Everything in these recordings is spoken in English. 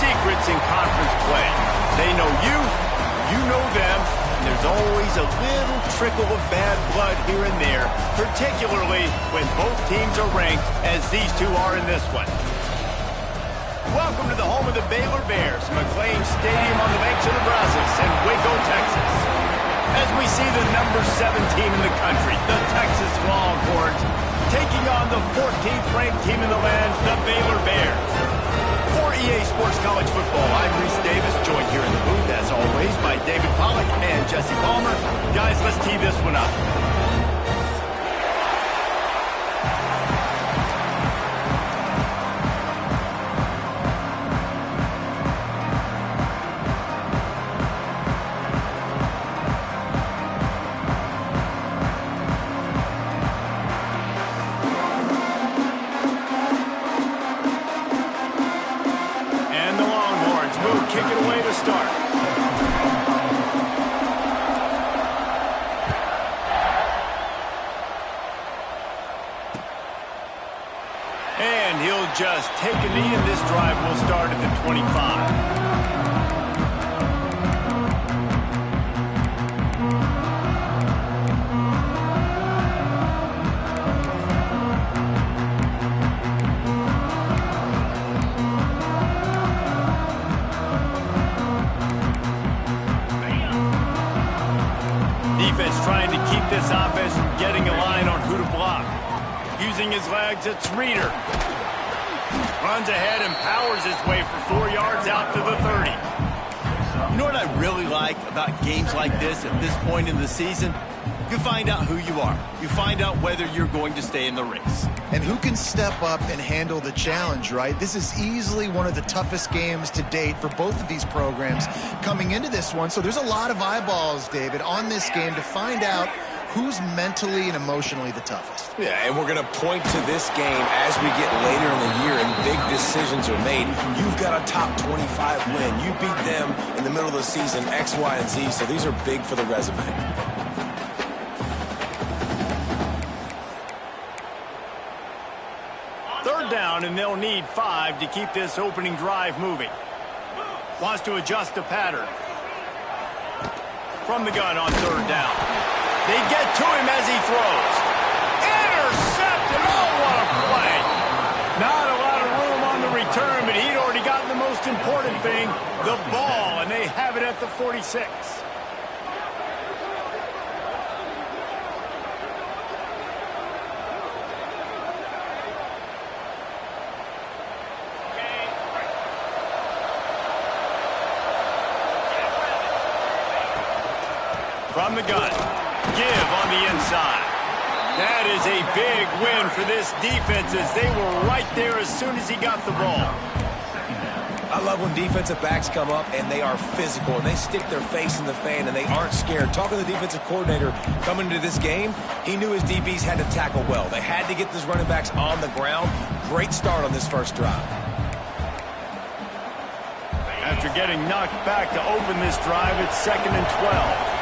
secrets in conference play. They know you, you know them, and there's always a little trickle of bad blood here and there, particularly when both teams are ranked as these two are in this one. Welcome to the home of the Baylor Bears, McLean Stadium on the banks of the Brazos in Waco, Texas. As we see the number 7 team in the country, the Texas Longhorns, taking on the 14th ranked team in the land, the Baylor Bears. For EA Sports College Football, I'm Reese Davis, joined here in the booth, as always, by David Pollack and Jesse Palmer. Guys, let's tee this one up. And he'll just take a knee, and this drive will start at the 25. Defense trying to keep this offense from getting a line on who to block. Using his legs, it's Reeder. Runs ahead and powers his way for 4 yards out to the 30. You know what I really like about games like this at this point in the season? You find out who you are. You find out whether you're going to stay in the race. And who can step up and handle the challenge, right? This is easily one of the toughest games to date for both of these programs coming into this one. So there's a lot of eyeballs, David, on this game to find out who's mentally and emotionally the toughest. Yeah, and we're going to point to this game as we get later in the year and big decisions are made. You've got a top 25 win. You beat them in the middle of the season, X, Y, and Z, so these are big for the resume. Third down, and they'll need 5 to keep this opening drive moving. Wants to adjust the pattern. From the gun on third down. They get to him as he throws. Intercepted! Oh, what a play! Not a lot of room on the return, but he'd already gotten the most important thing, the ball, and they have it at the 46. From the gun. Give on the inside. That is a big win for this defense as they were right there as soon as he got the ball. I love when defensive backs come up and they are physical and they stick their face in the fan and they aren't scared. Talking to the defensive coordinator coming into this game, he knew his DBs had to tackle well. They had to get these running backs on the ground. Great start on this first drive. After getting knocked back to open this drive, it's 2nd and 12.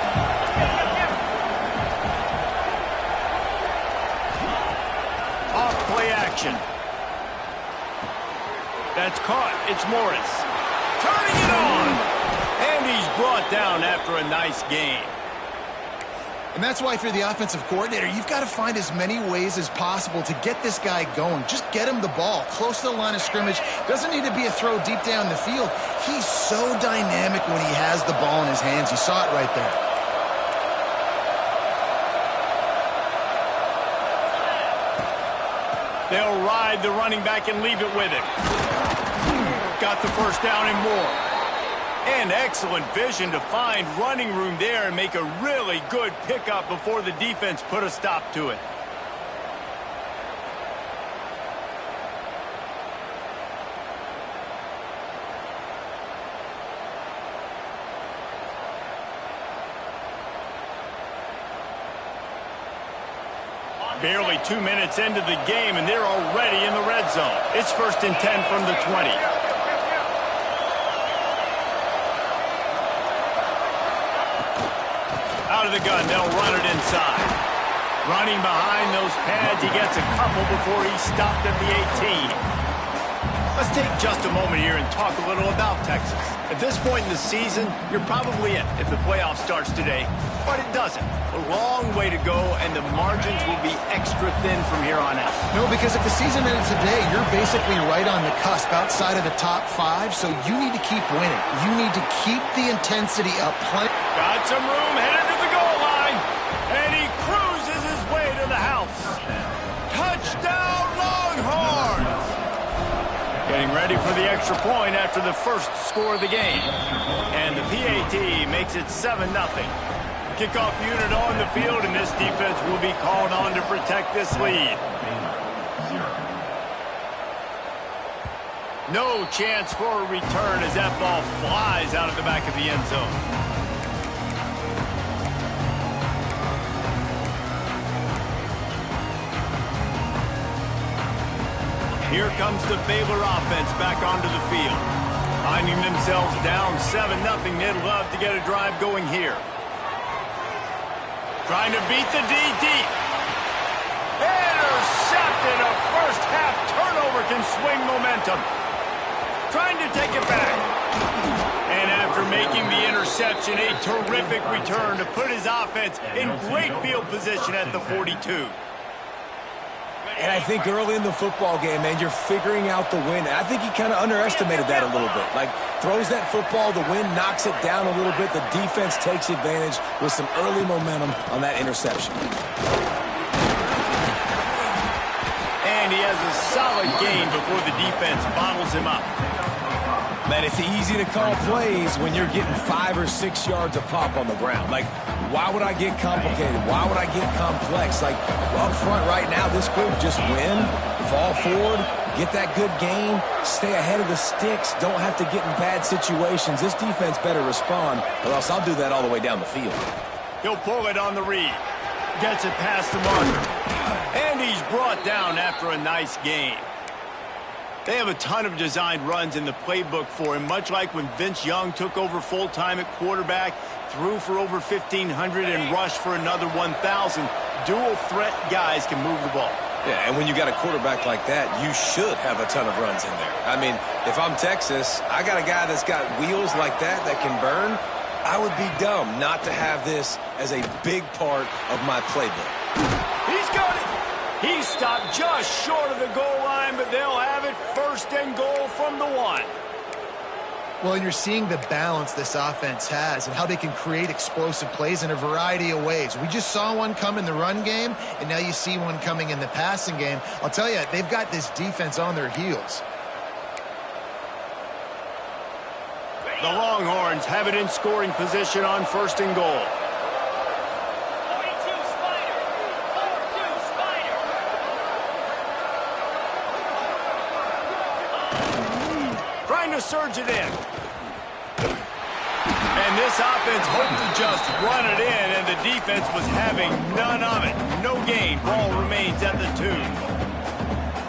Off-play action. That's caught. It's Morris. Turning it on. And he's brought down after a nice gain. And that's why if you're the offensive coordinator, you've got to find as many ways as possible to get this guy going. Just get him the ball close to the line of scrimmage. Doesn't need to be a throw deep down the field. He's so dynamic when he has the ball in his hands. You saw it right there. They'll ride the running back and leave it with him. Got the first down and more. And excellent vision to find running room there and make a really good pickup before the defense put a stop to it. Barely 2 minutes into the game, and they're already in the red zone. It's 1st and 10 from the 20. Out of the gun, they'll run it inside. Running behind those pads, he gets a couple before he's stopped at the 18. Let's take just a moment here and talk a little about Texas. At this point in the season, you're probably in if the playoff starts today, but it doesn't. A long way to go, and the margins will be extra thin from here on out. No, because if the season ended today, you're basically right on the cusp outside of the top 5, so you need to keep winning. You need to keep the intensity up. Got some room, headed to the goal line, and he cruises his way to the house. Touchdown, Longhorns! Getting ready for the extra point after the first score of the game. And the PAT makes it 7-0. Kickoff unit on the field, and this defense will be called on to protect this lead. No chance for a return as that ball flies out of the back of the end zone. Here comes the Baylor offense back onto the field. Finding themselves down 7-0, they'd love to get a drive going here. Trying to beat the D deep. Intercepted. A first half turnover can swing momentum. Trying to take it back. And after making the interception, a terrific return to put his offense in great field position at the 42. And I think early in the football game, man, you're figuring out the wind. I think he kind of underestimated that a little bit. Like, throws that football, the wind knocks it down a little bit. The defense takes advantage with some early momentum on that interception. And he has a solid gain before the defense bottles him up. Man, it's easy to call plays when you're getting 5 or 6 yards a pop on the ground. Like, why would I get complicated? Why would I get complex? Like, up front right now, this group just win, fall forward, get that good gain, stay ahead of the sticks, don't have to get in bad situations. This defense better respond, or else I'll do that all the way down the field. He'll pull it on the read. Gets it past the marker. And he's brought down after a nice gain. They have a ton of designed runs in the playbook for him, much like when Vince Young took over full-time at quarterback, threw for over 1,500 and rushed for another 1,000. Dual-threat guys can move the ball. Yeah, and when you got a quarterback like that, you should have a ton of runs in there. I mean, if I'm Texas, I got a guy that's got wheels like that can burn. I would be dumb not to have this as a big part of my playbook. He's got it. He stopped just short of the goal line, but they'll have it first and goal from the 1. Well, and you're seeing the balance this offense has and how they can create explosive plays in a variety of ways. We just saw one come in the run game, and now you see one coming in the passing game. I'll tell you, they've got this defense on their heels. The Longhorns have it in scoring position on first and goal. Trying to surge it in. And this offense hoped to just run it in, and the defense was having none of it. No gain. Ball remains at the 2.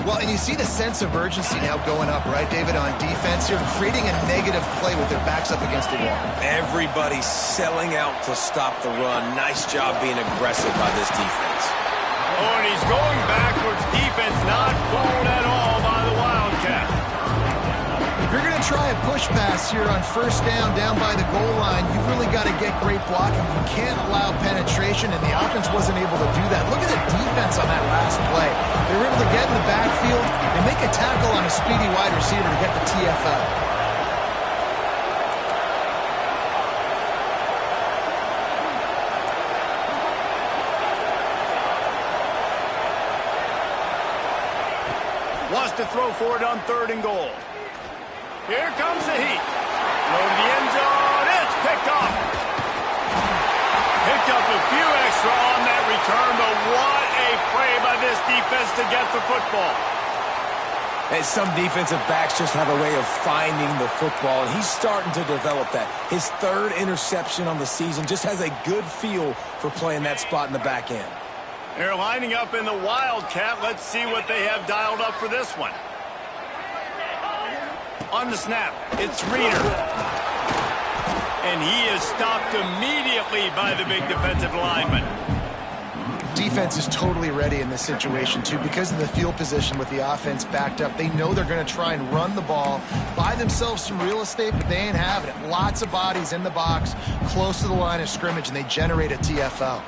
Well, and you see the sense of urgency now going up, right, David, on defense here, creating a negative play with their backs up against the wall. Everybody's selling out to stop the run. Nice job being aggressive by this defense. Oh, and he's going backwards. Defense not fooled at all by the Wildcat. If you're going to try a push pass here on first down by the goal line, you've really got to get great blocking. You can't allow penetration, and the offense wasn't able to do that. Look at the defense on that last play. They were able to get in the backfield and make a tackle on a speedy wide receiver to get the TFL. Wants to throw for it on third and goal. Here comes the heat. Go to the end zone. It's picked off. Picked up a few extra on that return, but what a play by this defense to get the football. And some defensive backs just have a way of finding the football, and he's starting to develop that. His 3rd interception on the season, just has a good feel for playing that spot in the back end. They're lining up in the Wildcat. Let's see what they have dialed up for this one. On the snap, it's Reeder. And he is stopped immediately by the big defensive lineman. Defense is totally ready in this situation, too, because of the field position with the offense backed up. They know they're going to try and run the ball, buy themselves some real estate, but they ain't having it. Lots of bodies in the box, close to the line of scrimmage, and they generate a TFL.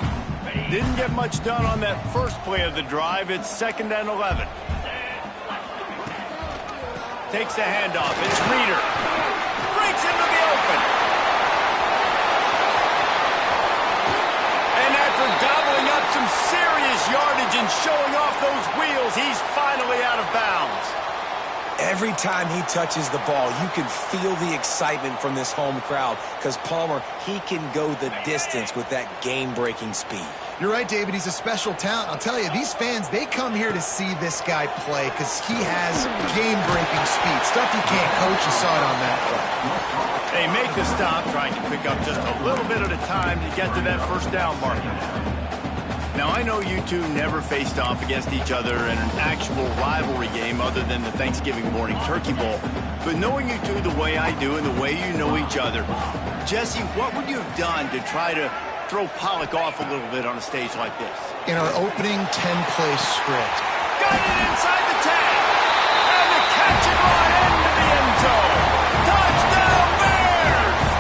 Didn't get much done on that first play of the drive. It's 2nd and 11. Takes the handoff. It's Reeder. Breaks into the open. And after gobbling up some serious yardage and showing off those wheels, he's finally out of bounds. Every time he touches the ball, you can feel the excitement from this home crowd because Palmer, he can go the distance with that game-breaking speed. You're right, David. He's a special talent. I'll tell you, these fans, they come here to see this guy play because he has game-breaking speed. Stuff you can't coach. You saw it on that play. They make the stop, trying to pick up just a little bit at a time to get to that first down marker. Now, I know you two never faced off against each other in an actual rivalry game other than the Thanksgiving morning turkey bowl. But knowing you two the way I do and the way you know each other, Jesse, what would you have done to try to throw Pollock off a little bit on a stage like this? In our opening 10-play script. Got it inside the 10. And the catch and run into the end zone. Touchdown, Bears!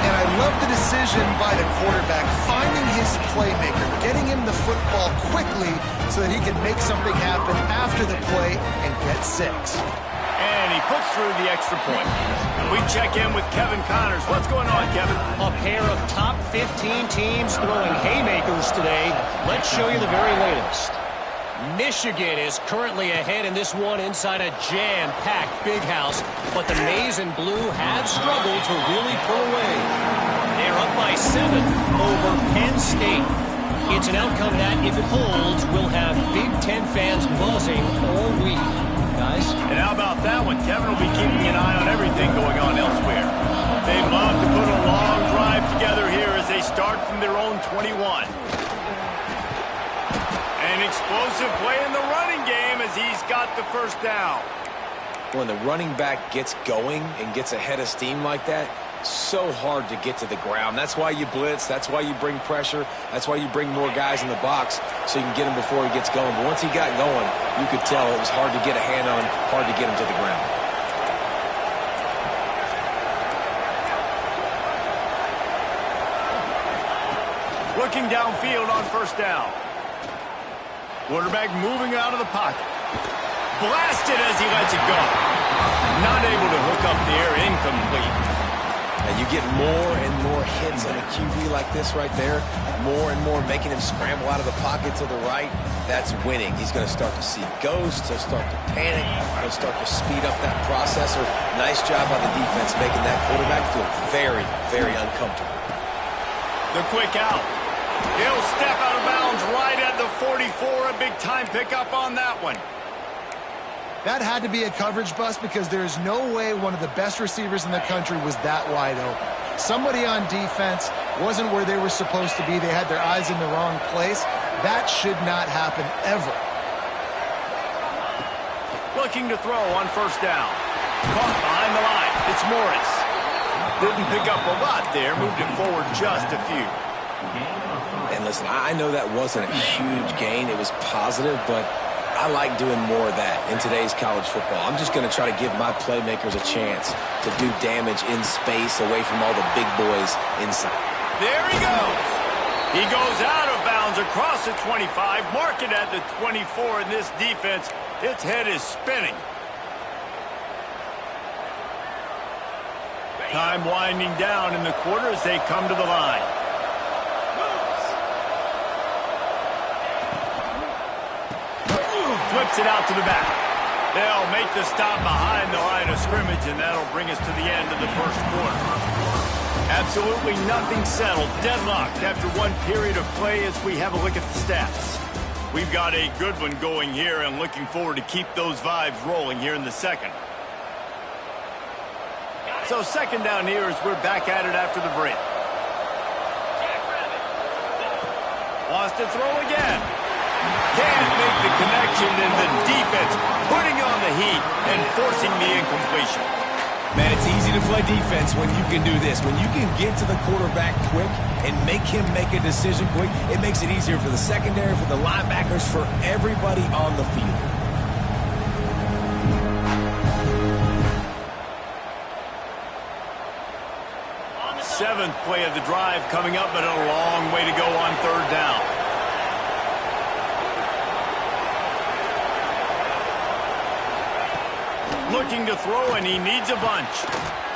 And I love the decision by the quarterback, finding his playmaker, getting him the football quickly so that he can make something happen after the play and get 6. And he puts through the extra point. We check in with Kevin Connors. What's going on, Kevin? A pair of top 15 teams throwing haymakers today. Let's show you the very latest. Michigan is currently ahead in this one inside a jam-packed big house, but the maize and blue have struggled to really pull away. They're up by 7 over Penn State. It's an outcome that, if it holds, will have Big Ten fans buzzing all week. Guys? And how about that one? Kevin will be keeping an eye on everything going on elsewhere. They'd love to put a long drive together here as they start from their own 21. An explosive play in the running game as he's got the first down. When the running back gets going and gets ahead of steam like that, so hard to get to the ground. That's why you blitz. That's why you bring pressure. That's why you bring more guys in the box so you can get him before he gets going. But once he got going, you could tell it was hard to get a hand on, hard to get him to the ground. Looking downfield on first down. Quarterback moving out of the pocket. Blasted as he lets it go. Not able to hook up the air, incomplete. And you get more and more hits on a QB like this right there, more and more making him scramble out of the pocket to the right. That's winning. He's going to start to see ghosts. He'll start to panic. He'll start to speed up that processor. Nice job by the defense making that quarterback feel very, very uncomfortable. The quick out. He'll step out of bounds right at the 44. A big-time pickup on that one. That had to be a coverage bust because there is no way one of the best receivers in the country was that wide open. Somebody on defense wasn't where they were supposed to be. They had their eyes in the wrong place. That should not happen ever. Looking to throw on first down. Caught behind the line. It's Morris. Didn't pick up a lot there. Moved it forward just a few. And listen, I know that wasn't a huge gain. It was positive, but I like doing more of that in today's college football. I'm just going to try to give my playmakers a chance to do damage in space away from all the big boys inside. There he goes. He goes out of bounds across the 25, mark it at the 24 in this defense. Its head is spinning. Time winding down in the quarter as they come to the line. Flips it out to the back. They'll make the stop behind the line of scrimmage, and that'll bring us to the end of the first quarter. Absolutely nothing settled. Deadlocked after one period of play as we have a look at the stats. We've got a good one going here and looking forward to keep those vibes rolling here in the second. So second down here as we're back at it after the break. Wants to throw again. Can't make the connection, and the defense putting on the heat and forcing the incompletion. Man, it's easy to play defense when you can do this. When you can get to the quarterback quick and make him make a decision quick, it makes it easier for the secondary, for the linebackers, for everybody on the field. Seventh play of the drive coming up, but a long way to go on third down. Looking to throw, and he needs a bunch.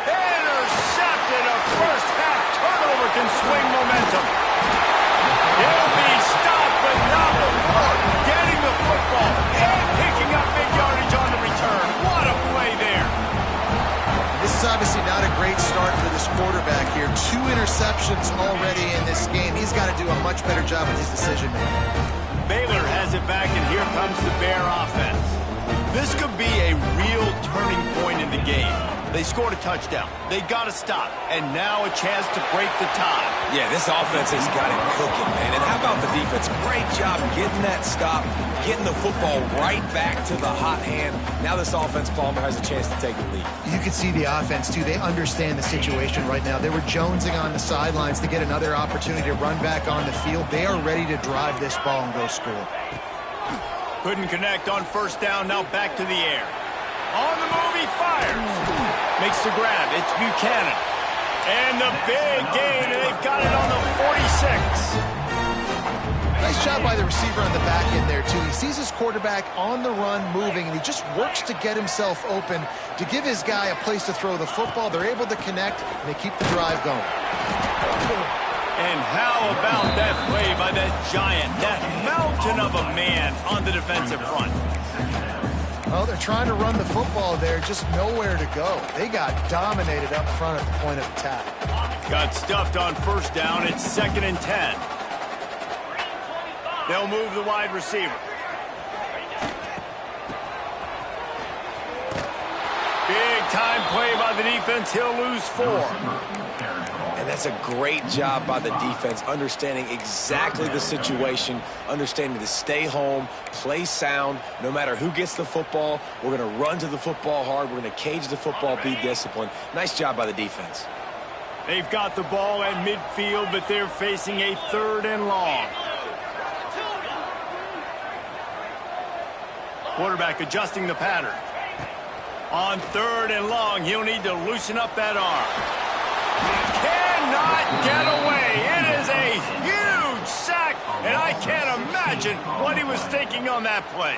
Intercepted. A first half turnover can swing momentum. He'll be stopped, but not before getting the football and picking up big yardage on the return. What a play there. This is obviously not a great start for this quarterback here. 2 interceptions already in this game. He's got to do a much better job with his decision-making. Baylor has it back, and here comes the Bear offense. This could be a real turning point in the game. They scored a touchdown. They got to stop. And now a chance to break the tie. Yeah, this offense has got it cooking, man. And how about the defense? Great job getting that stop, getting the football right back to the hot hand. Now this offense, Palmer, has a chance to take the lead. You can see the offense, too. They understand the situation right now. They were jonesing on the sidelines to get another opportunity to run back on the field. They are ready to drive this ball and go score. Couldn't connect on first down. Now back to the air. On the move, he fires. Makes the grab. It's Buchanan. And the big gain, and they've got it on the 46. Nice job by the receiver on the back end there, too. He sees his quarterback on the run moving, and he just works to get himself open to give his guy a place to throw the football. They're able to connect, and they keep the drive going. And how about that play by that giant, that mountain of a man on the defensive front? Well, they're trying to run the football there, just nowhere to go. They got dominated up front at the point of attack. Got stuffed on first down. It's 2nd and 10. They'll move the wide receiver. Big time play by the defense. He'll lose 4. And that's a great job by the defense, understanding exactly the situation, understanding to stay home, play sound. No matter who gets the football, we're going to run to the football hard. We're going to cage the football, be disciplined. Nice job by the defense. They've got the ball at midfield, but they're facing a 3rd and long. Quarterback adjusting the pattern. On 3rd and long, he'll need to loosen up that arm. Cannot get away. It is a huge sack, and I can't imagine what he was thinking on that play.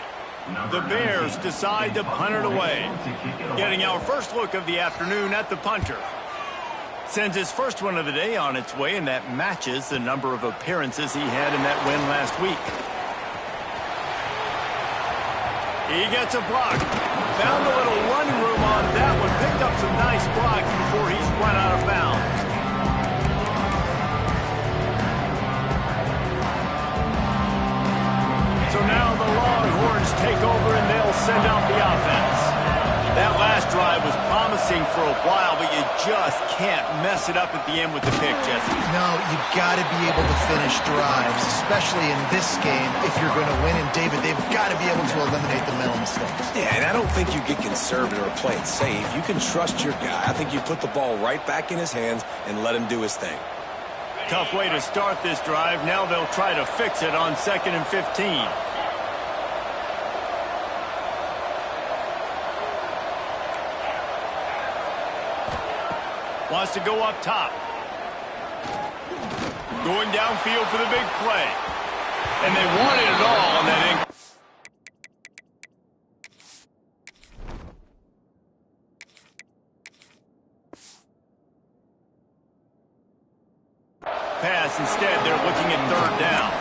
The Bears decide to punt it away. Getting our first look of the afternoon at the punter. Sends his first one of the day on its way, and that matches the number of appearances he had in that win last week. He gets a block. Found a little running room on that one. Picked up some nice blocks before he's run out of bounds. So now the Longhorns take over and they'll send out the offense. That last drive was promising for a while, but you just can't mess it up at the end with the pick, Jesse. No, you've got to be able to finish drives, especially in this game if you're going to win. And, David, they've got to be able to eliminate the mental mistakes. Yeah, and I don't think you get conservative or play it safe. You can trust your guy. I think you put the ball right back in his hands and let him do his thing. Tough way to start this drive. Now they'll try to fix it on 2nd and 15. Wants to go up top. Going downfield for the big play. And they wanted it all on that pass. Instead, they're looking at 3rd down.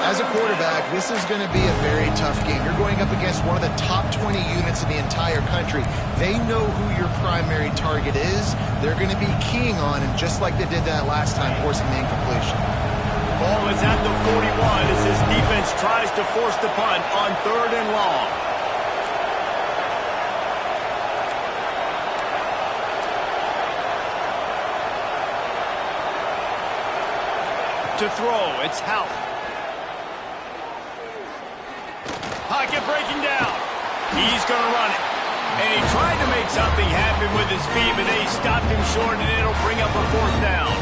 As a quarterback, this is going to be a very tough game. You're going up against one of the top 20 units in the entire country. They know who your primary target is. They're going to be keying on, and just like they did that last time, forcing the incompletion. Ball is at the 41 as his defense tries to force the punt on 3rd and long. To throw, it's Howell. Pocket breaking down. He's going to run it. And he tried to make something happen with his feet, but they stopped him short, and it'll bring up a 4th down.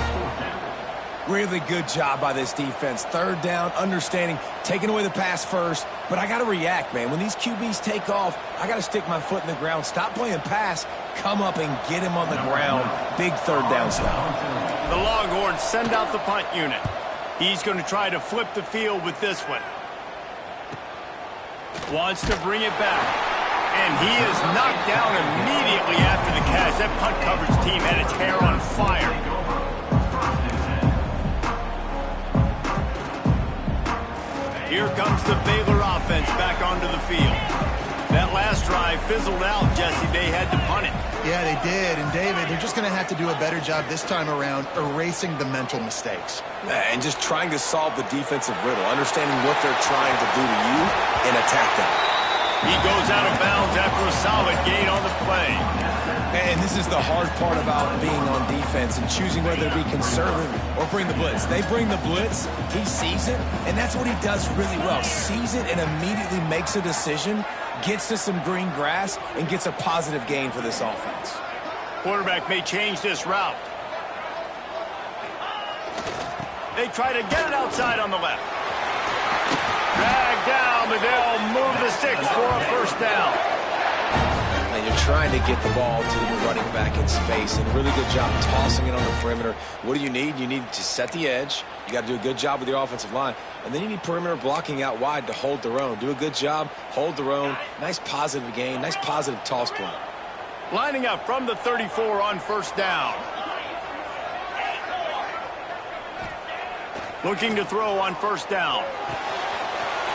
Really good job by this defense. 3rd down, understanding, taking away the pass first. But I got to react, man. When these QBs take off, I got to stick my foot in the ground. Stop playing pass. Come up and get him on the ground. Big 3rd down stop. The Longhorns send out the punt unit. He's going to try to flip the field with this one. Wants to bring it back. And he is knocked down immediately after the catch. That punt coverage team had its hair on fire. Here comes the Baylor offense back onto the field. That last drive fizzled out, Jesse. They had to punt it. Yeah, they did. And, David, they're just going to have to do a better job this time around erasing the mental mistakes. And just trying to solve the defensive riddle, understanding what they're trying to do to you and attack them. He goes out of bounds after a solid gain on the play. And this is the hard part about being on defense and choosing whether to be conservative or bring the blitz. They bring the blitz, he sees it, and that's what he does really well. Sees it and immediately makes a decision, gets to some green grass, and gets a positive gain for this offense. Quarterback may change this route. They try to get it outside on the left. Drag down, but they'll move the sticks for a 1st down. And you're trying to get the ball to your running back in space, and a really good job tossing it on the perimeter. What do you need? You need to set the edge. You got to do a good job with your offensive line. And then you need perimeter blocking out wide to hold their own. Do a good job, hold their own. Nice positive gain, nice positive toss play. Lining up from the 34 on 1st down. Looking to throw on 1st down.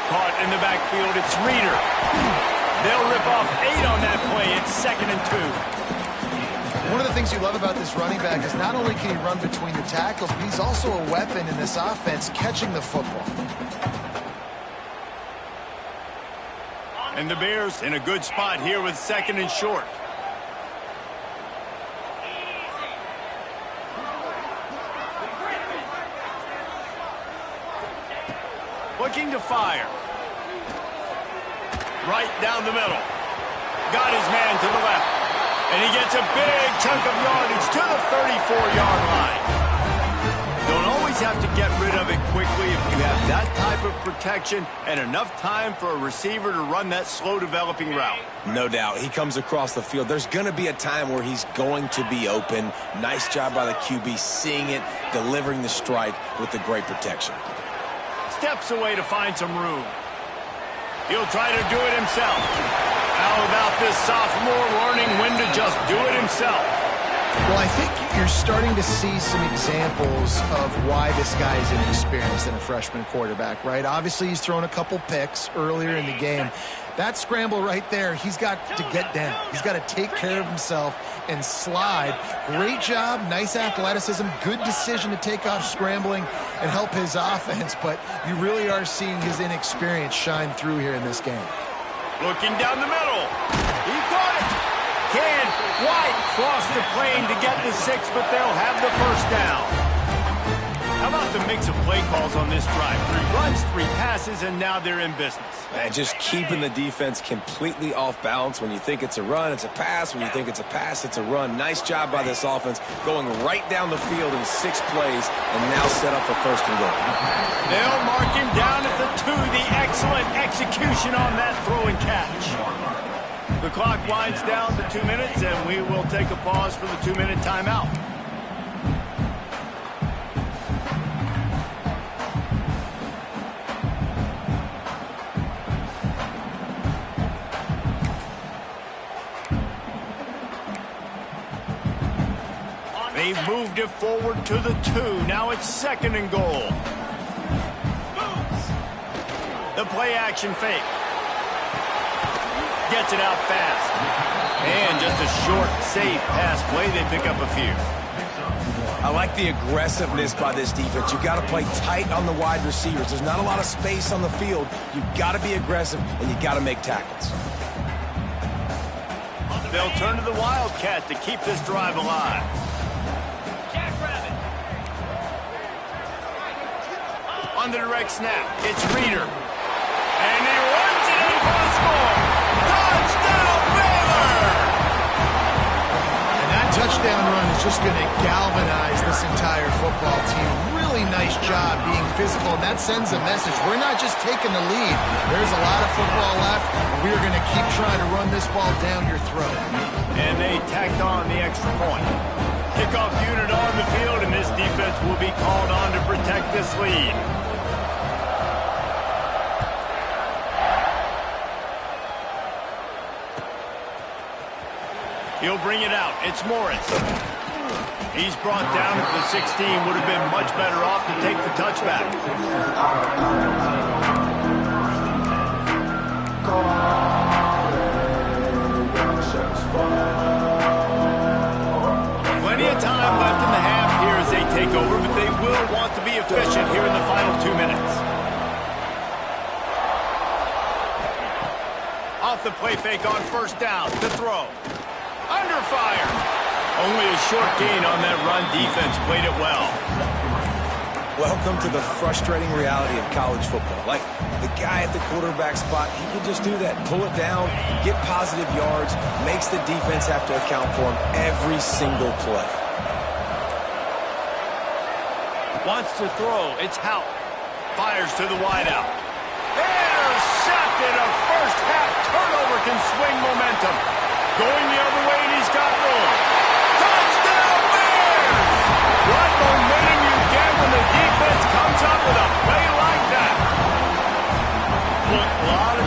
Caught in the backfield, it's Reeder. They'll rip off 8 on that play. It's 2nd and 2. One of the things you love about this running back is not only can he run between the tackles, but he's also a weapon in this offense catching the football. And the Bears in a good spot here with 2nd and short. Looking to fire. Right down the middle. Got his man to the left. And he gets a big chunk of yardage to the 34-yard line. Don't always have to get rid of it quickly if you have that type of protection and enough time for a receiver to run that slow-developing route. No doubt. He comes across the field. There's going to be a time where he's going to be open. Nice job by the QB seeing it, delivering the strike with the great protection. Steps away to find some room. He'll try to do it himself. How about this sophomore learning when to just do it himself? Well, I think you're starting to see some examples of why this guy is inexperienced in a freshman quarterback, right? Obviously, he's thrown a couple picks earlier in the game. That scramble right there, he's got to get down. He's got to take care of himself and slide. Great job, nice athleticism, good decision to take off scrambling and help his offense, but you really are seeing his inexperience shine through here in this game. Looking down the middle. He caught it. Can White cross the plane to get the 6, but they'll have the 1st down. How about the mix of play calls on this drive? 3 runs, 3 passes, and now they're in business. Man, just keeping the defense completely off balance. When you think it's a run, it's a pass. When you think it's a pass, it's a run. Nice job by this offense, going right down the field in 6 plays and now set up for 1st and goal. They'll mark him down at the 2. The excellent execution on that throw and catch. The clock winds down to 2 minutes, and we will take a pause for the 2-minute timeout. They've moved it forward to the 2. Now it's 2nd and goal. The play action fake. Gets it out fast. And just a short, safe pass play. They pick up a few. I like the aggressiveness by this defense. You got to play tight on the wide receivers. There's not a lot of space on the field. You got to be aggressive, and you got to make tackles. They'll turn to the Wildcat to keep this drive alive. On the direct snap, it's Reeder. And he runs it in for the score. Touchdown, Baylor! touchdown run is just going to galvanize this entire football team. Really nice job being physical, and that sends a message. We're not just taking the lead. There's a lot of football left, and we're going to keep trying to run this ball down your throat. And they tacked on the extra point. Kickoff unit on the field, and this defense will be called on to protect this lead. He'll bring it out. It's Morris. He's brought down at the 16. Would have been much better off to take the touchback. Plenty of time left in the half here as they take over, but they will want to be efficient here in the final 2 minutes. Off the play fake on first down to throw. Under fire. Only a short gain on that run. Defense played it well. Welcome to the frustrating reality of college football. Like, the guy at the quarterback spot, he can just do that. Pull it down, get positive yards, makes the defense have to account for him every single play. Wants to throw. It's Houck. Fires to the wideout. Intercepted. A first half turnover can swing momentum. Going the other way, and he's got room. Touchdown, Bears! What momentum you get when the defense comes up with a play like that. Look, a lot of